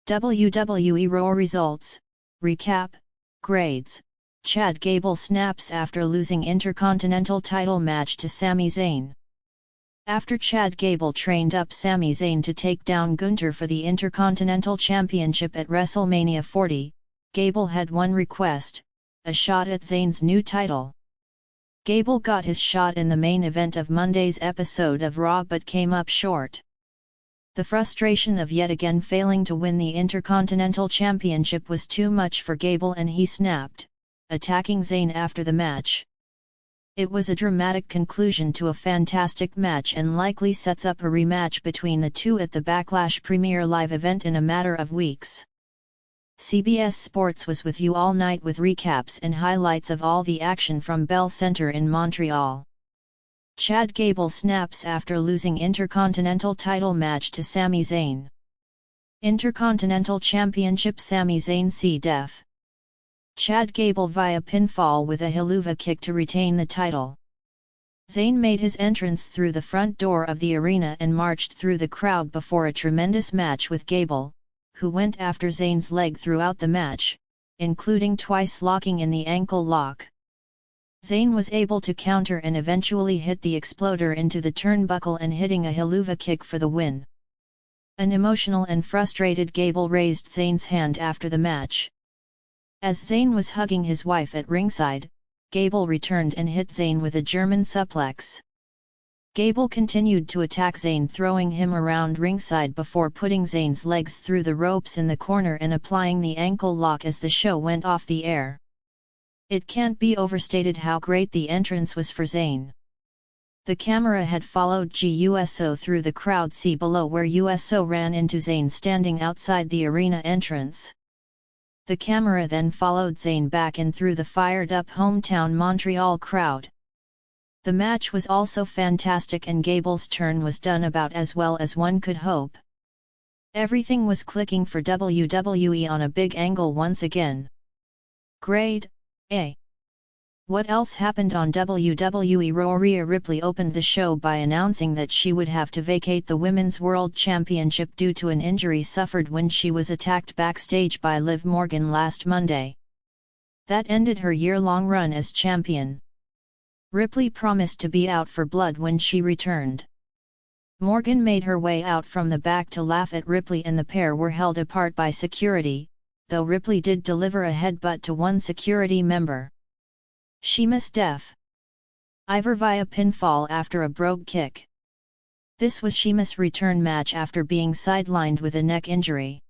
WWE Raw results, recap, grades. Chad Gable snaps after losing intercontinental title match to Sami Zayn. After Chad Gable trained up Sami Zayn to take down Gunther for the Intercontinental Championship at WrestleMania 40, Gable had one request: a shot at Zayn's new title. Gable got his shot in the main event of Monday's episode of Raw but came up short. The frustration of yet again failing to win the Intercontinental Championship was too much for Gable and he snapped, attacking Zayn after the match. It was a dramatic conclusion to a fantastic match and likely sets up a rematch between the two at the Backlash premiere live event in a matter of weeks. CBS Sports was with you all night with recaps and highlights of all the action from Bell Center in Montreal. Chad Gable snaps after losing Intercontinental title match to Sami Zayn. Intercontinental Championship Sami Zayn c.def. Chad Gable via pinfall with a Helluva kick to retain the title. Zayn made his entrance through the front door of the arena and marched through the crowd before a tremendous match with Gable, who went after Zayn's leg throughout the match, including twice locking in the ankle lock. Zayn was able to counter and eventually hit the exploder into the turnbuckle and hitting a Helluva kick for the win. An emotional and frustrated Gable raised Zayn's hand after the match. As Zayn was hugging his wife at ringside, Gable returned and hit Zayn with a German suplex. Gable continued to attack Zayn, throwing him around ringside before putting Zayn's legs through the ropes in the corner and applying the ankle lock as the show went off the air. It can't be overstated how great the entrance was for Zayn. The camera had followed GUSO through the crowd. See below where USO ran into Zayn standing outside the arena entrance. The camera then followed Zayn back in through the fired-up hometown Montreal crowd. The match was also fantastic and Gable's turn was done about as well as one could hope. Everything was clicking for WWE on a big angle once again. Grade A. What else happened on WWE Raw? Rhea Ripley opened the show by announcing that she would have to vacate the Women's World Championship due to an injury suffered when she was attacked backstage by Liv Morgan last Monday. That ended her year-long run as champion. Ripley promised to be out for blood when she returned. Morgan made her way out from the back to laugh at Ripley and the pair were held apart by security, though Ripley did deliver a headbutt to one security member. Sheamus def. Ivar via pinfall after a brogue kick. This was Sheamus' return match after being sidelined with a neck injury.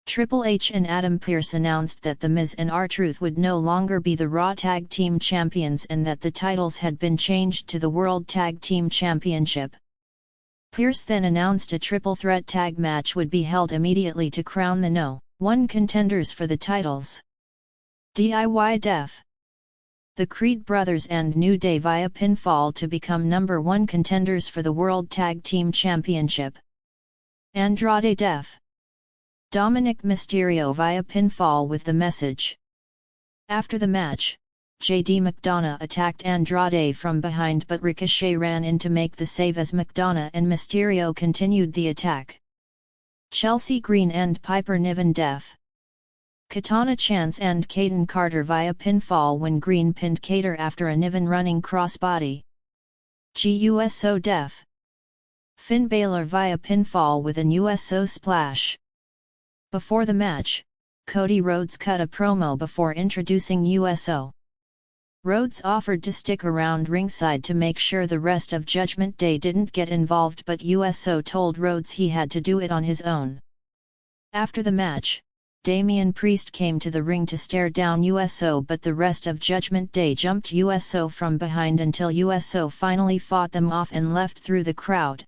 Triple H and Adam Pearce announced that The Miz and R-Truth would no longer be the Raw Tag Team Champions and that the titles had been changed to the World Tag Team Championship. Pearce then announced a triple threat tag match would be held immediately to crown the No. 1 contenders for the titles. DIY def. The Creed Brothers and New Day via pinfall to become number 1 contenders for the World Tag Team Championship. Andrade def. Dominic Mysterio via pinfall with the message. After the match, JD McDonough attacked Andrade from behind but Ricochet ran in to make the save as McDonough and Mysterio continued the attack. Chelsea Green and Piper Niven def. Katana Chance and Caden Carter via pinfall when Green pinned Cater after a Niven running crossbody. GUSO def. Finn Balor via pinfall with an USO splash. Before the match, Cody Rhodes cut a promo before introducing USO. Rhodes offered to stick around ringside to make sure the rest of Judgment Day didn't get involved, but USO told Rhodes he had to do it on his own. After the match, Damian Priest came to the ring to stare down USO, but the rest of Judgment Day jumped USO from behind until USO finally fought them off and left through the crowd.